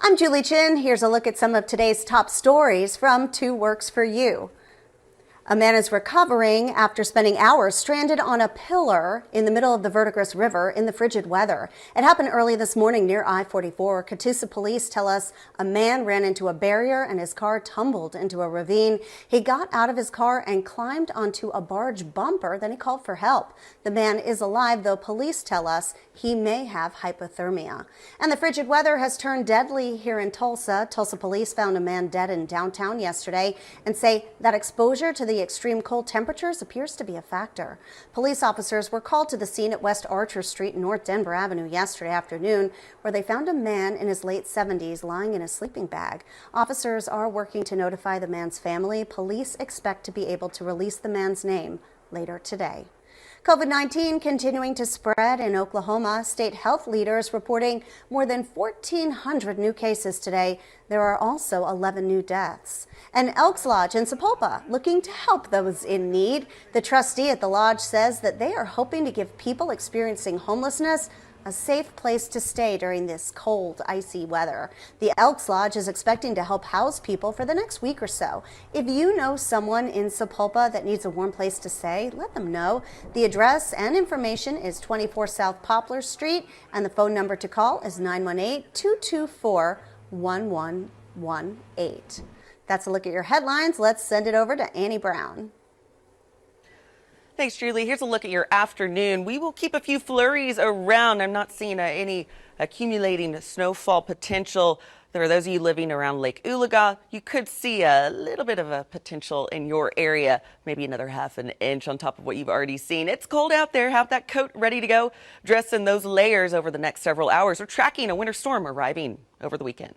I'm Julie Chin. Here's a look at some of today's top stories from 2 Works for You. A man is recovering after spending hours stranded on a pillar in the middle of the Verdigris River in the frigid weather. It happened early this morning near I-44. Tulsa police tell us a man ran into a barrier and his car tumbled into a ravine. He got out of his car and climbed onto a barge bumper. Then he called for help. The man is alive, though police tell us he may have hypothermia. And the frigid weather has turned deadly here in Tulsa. Tulsa police found a man dead in downtown yesterday and say that exposure to the extreme cold temperatures appears to be a factor. Police officers were called to the scene at West Archer Street and North Denver Avenue yesterday afternoon, where they found a man in his late 70s lying in a sleeping bag. Officers are working to notify the man's family. Police expect to be able to release the man's name later today. COVID-19 continuing to spread in Oklahoma. State health leaders reporting more than 1,400 new cases today. There are also 11 new deaths. And Elks Lodge in Sapulpa looking to help those in need. The trustee at the lodge says that they are hoping to give people experiencing homelessness a safe place to stay during this cold, icy weather. The Elks Lodge is expecting to help house people for the next week or so. If you know someone in Sapulpa that needs a warm place to stay, let them know. The address and information is 24 South Poplar Street, and the phone number to call is 918-224-1118. That's a look at your headlines. Let's send it over to Annie Brown. Thanks, Julie. Here's a look at your afternoon. We will keep a few flurries around. I'm not seeing any accumulating snowfall potential. There are those of you living around Lake Ulaga. You could see a little bit of a potential in your area, maybe another half an inch on top of what you've already seen. It's cold out there. Have that coat ready to go. Dress in those layers over the next several hours. We're tracking a winter storm arriving over the weekend.